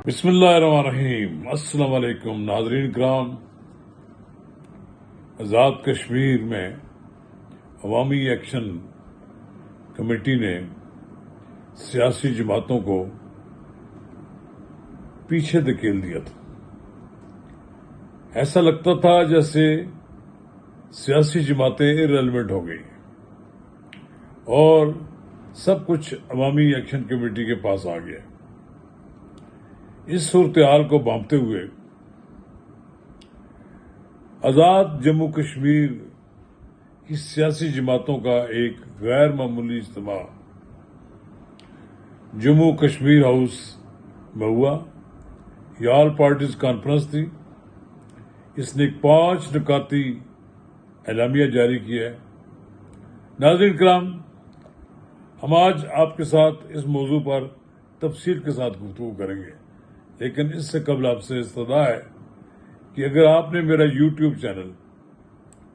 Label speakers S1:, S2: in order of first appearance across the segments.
S1: بسم اللہ الرحمن الرحیم۔ السلام علیکم ناظرین کرام۔ آزاد کشمیر میں عوامی ایکشن کمیٹی نے سیاسی جماعتوں کو پیچھے دھکیل دیا تھا۔ ایسا لگتا تھا جیسے سیاسی جماعتیں ارریلیونٹ ہو گئی اور سب کچھ عوامی ایکشن کمیٹی کے پاس آ گیا۔ اس صورتحال کو بھانپتے ہوئے آزاد جموں کشمیر کی سیاسی جماعتوں کا ایک غیر معمولی اجتماع جموں کشمیر ہاؤس میں ہوا۔ یہ آل پارٹیز کانفرنس تھی۔ اس نے 5 نکاتی اعلامیہ جاری کیا ہے۔ ناظرین کرام، ہم آج آپ کے ساتھ اس موضوع پر تفصیل کے ساتھ گفتگو کریں گے، لیکن اس سے قبل آپ سے استدعا ہے کہ اگر آپ نے میرا یوٹیوب چینل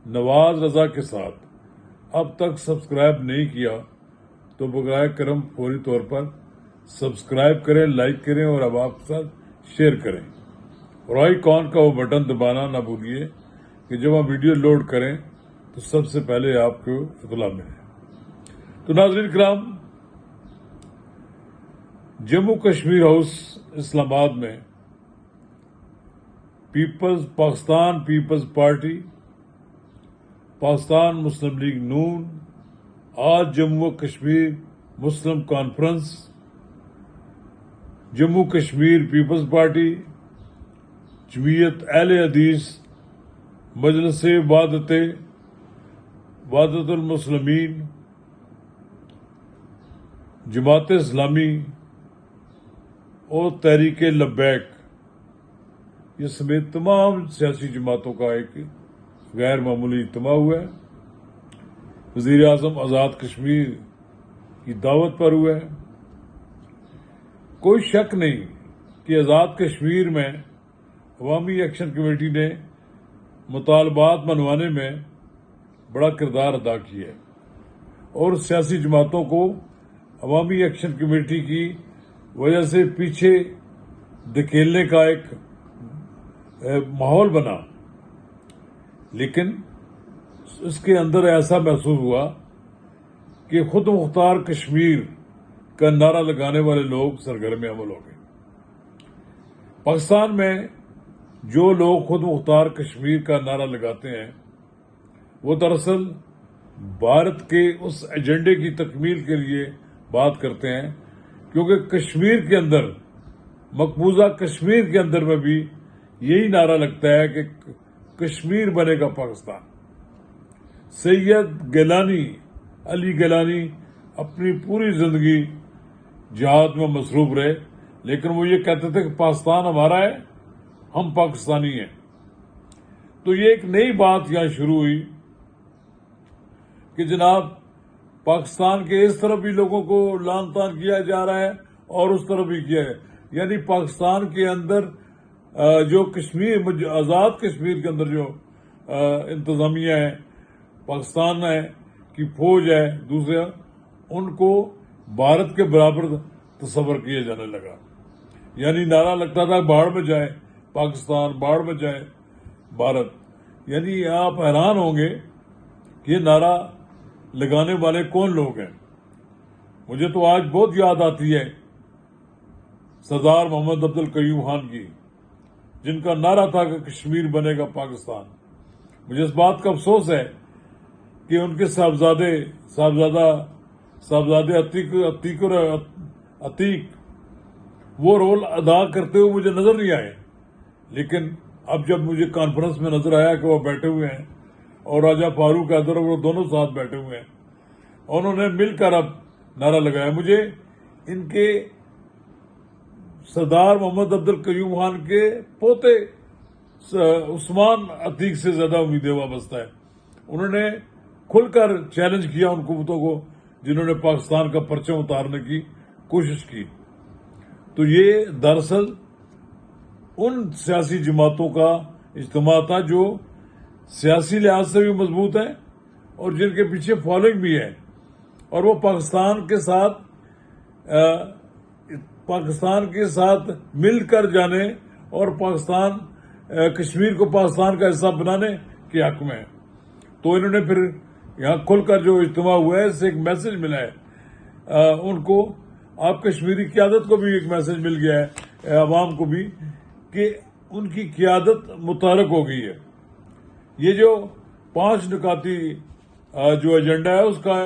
S1: نواز رضا کے ساتھ اب تک سبسکرائب نہیں کیا تو برائے کرم فوری طور پر سبسکرائب کریں، لائک کریں اور اب آپ کے ساتھ شیئر کریں، اور آئیکن کا وہ بٹن دبانا نہ بھولیے کہ جب ہم ویڈیو لوڈ کریں تو سب سے پہلے آپ کو اطلاع ملے۔ تو ناظرین کرام، جموں کشمیر ہاؤس اسلام آباد میں Pakistan peoples party, Pakistan Muslim league Noon, آج Jammu Kashmir Muslim conference, Jammu Kashmir peoples party, Jamiat Ahl Hadith, مجلس وحدت المسلمین، جماعت اسلامی اور تحریک لبیک، یہ سمیت تمام سیاسی جماعتوں کا ایک غیر معمولی اجتماع ہوا ہے۔ وزیر اعظم آزاد کشمیر کی دعوت پر ہوا ہے۔ کوئی شک نہیں کہ آزاد کشمیر میں عوامی ایکشن کمیٹی نے مطالبات منوانے میں بڑا کردار ادا کیا ہے، اور سیاسی جماعتوں کو عوامی ایکشن کمیٹی کی وجہ سے پیچھے دھکیلنے کا ایک ماحول بنا، لیکن اس کے اندر ایسا محسوس ہوا کہ خود مختار کشمیر کا نعرہ لگانے والے لوگ سرگرم عمل ہو گئے۔ پاکستان میں جو لوگ خود مختار کشمیر کا نعرہ لگاتے ہیں وہ دراصل بھارت کے اس ایجنڈے کی تکمیل کے لیے بات کرتے ہیں، کیونکہ کشمیر کے اندر، مقبوضہ کشمیر کے اندر میں بھی یہی نعرہ لگتا ہے کہ کشمیر بنے گا پاکستان۔ سید گیلانی، علی گیلانی اپنی پوری زندگی جہاد میں مصروف رہے، لیکن وہ یہ کہتے تھے کہ پاکستان ہمارا ہے، ہم پاکستانی ہیں۔ تو یہ ایک نئی بات یہاں شروع ہوئی کہ جناب پاکستان کے اس طرف بھی لوگوں کو لعن طعن کیا جا رہا ہے اور اس طرف بھی کیا ہے، یعنی پاکستان کے اندر جو کشمیر، آزاد کشمیر کے اندر جو انتظامیہ ہے، پاکستان ہے کی فوج ہے، دوسرے ان کو بھارت کے برابر تصور کیا جانے لگا۔ یعنی نعرہ لگتا تھا باڑ میں جائے پاکستان، باڑ میں جائے بھارت۔ یعنی آپ حیران ہوں گے کہ یہ نعرہ لگانے والے کون لوگ ہیں۔ مجھے تو آج بہت یاد آتی ہے سردار محمد عبد القیوم خان کی، جن کا نعرہ تھا کہ کشمیر بنے گا پاکستان۔ مجھے اس بات کا افسوس ہے کہ ان کے صاحبزادے عتیق وہ رول ادا کرتے ہوئے مجھے نظر نہیں آئے، لیکن اب جب مجھے کانفرنس میں نظر آیا کہ وہ بیٹھے ہوئے ہیں اور راجہ فاروق حیدر وہ دونوں ساتھ بیٹھے ہوئے ہیں، انہوں نے مل کر اب نعرہ لگایا، مجھے ان کے سردار محمد عبد القیوم خان کے پوتے عثمان عتیق سے زیادہ امیدیں وابستہ ہے۔ انہوں نے کھل کر چیلنج کیا ان قوتوں کو جنہوں نے پاکستان کا پرچم اتارنے کی کوشش کی۔ تو یہ دراصل ان سیاسی جماعتوں کا اجتماع تھا جو سیاسی لحاظ سے بھی مضبوط ہیں اور جن کے پیچھے فالوئنگ بھی ہے، اور وہ پاکستان کے ساتھ پاکستان کے ساتھ مل کر جانے اور کشمیر کو پاکستان کا حصہ بنانے کے حق میں. تو انہوں نے پھر یہاں کھل کر جو اجتماع ہوا ہے اس سے ایک میسج ملا ہے ان کو. آپ کشمیری قیادت کو بھی ایک میسج مل گیا ہے, عوام کو بھی, کہ ان کی قیادت متحرک ہو گئی ہے. یہ جو 5 نکاتی جو ایجنڈا ہے اس کا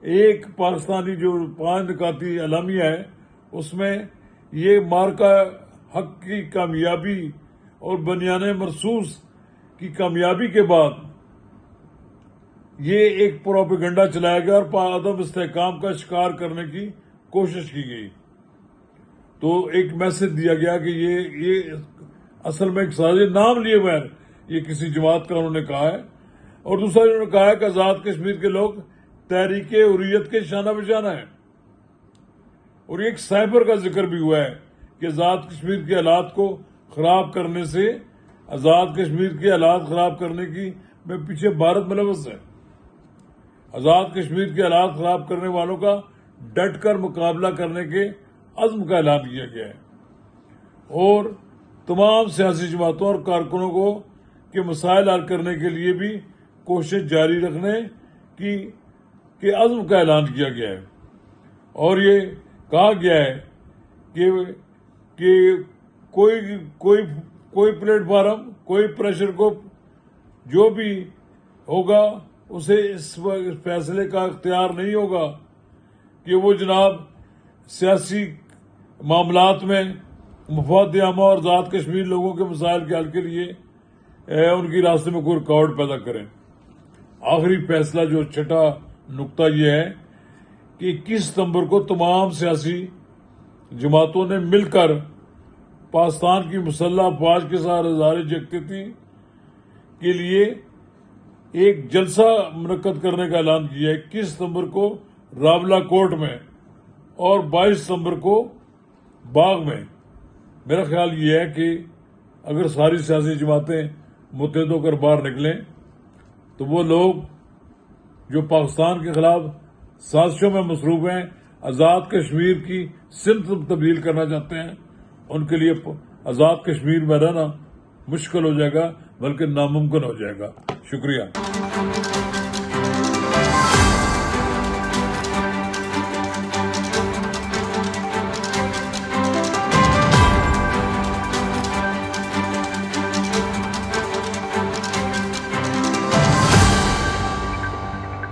S1: ایک پاکستانی جو 5 نکاتی اعلامیہ ہے اس میں یہ مارکہ حق کی کامیابی اور بنیان مرصوص کی کامیابی کے بعد یہ ایک پروپیگنڈا چلایا گیا اور عدم استحکام کا شکار کرنے کی کوشش کی گئی. تو ایک میسج دیا گیا کہ یہ اصل میں ایک سازش نام لیے بغیر یہ کسی جماعت کا انہوں نے کہا ہے. اور دوسرا انہوں نے کہا ہے کہ آزاد کشمیر کے لوگ تحریک حریت کے شانہ بشانہ ہیں. اور ایک سائبر کا ذکر بھی ہوا ہے کہ آزاد کشمیر کے حالات کو خراب کرنے سے آزاد کشمیر کے حالات خراب کرنے کی میں پیچھے بھارت ملوث ہے. آزاد کشمیر کے حالات خراب کرنے والوں کا ڈٹ کر مقابلہ کرنے کے عزم کا اعلان کیا گیا ہے. اور تمام سیاسی جماعتوں اور کارکنوں کو کے مسائل حل کرنے کے لیے بھی کوشش جاری رکھنے کے عزم کا اعلان کیا گیا ہے. اور یہ کہا گیا ہے کہ کوئی پلیٹ فارم, کوئی پریشر گروپ جو بھی ہوگا اسے اس فیصلے کا اختیار نہیں ہوگا کہ وہ جناب سیاسی معاملات میں مفاد عامہ اور آزاد کشمیر لوگوں کے مسائل کے حل کے لیے ان کی راستے میں کوئی رکاوٹ پیدا کریں. آخری فیصلہ جو چھٹا نقطہ یہ ہے کہ 21 ستمبر کو تمام سیاسی جماعتوں نے مل کر پاکستان کی مسلح افواج کے ساتھ اظہار یکجہتی کے لیے ایک جلسہ منعقد کرنے کا اعلان کیا ہے 21 ستمبر کو راولا کوٹ میں اور 22 ستمبر کو باغ میں. میرا خیال یہ ہے کہ اگر ساری سیاسی جماعتیں متحد ہو کر باہر نکلیں تو وہ لوگ جو پاکستان کے خلاف سازشوں میں مصروف ہیں, آزاد کشمیر کی سمت تبدیل کرنا چاہتے ہیں, ان کے لیے آزاد کشمیر میں رہنا مشکل ہو جائے گا بلکہ ناممکن ہو جائے گا. شکریہ.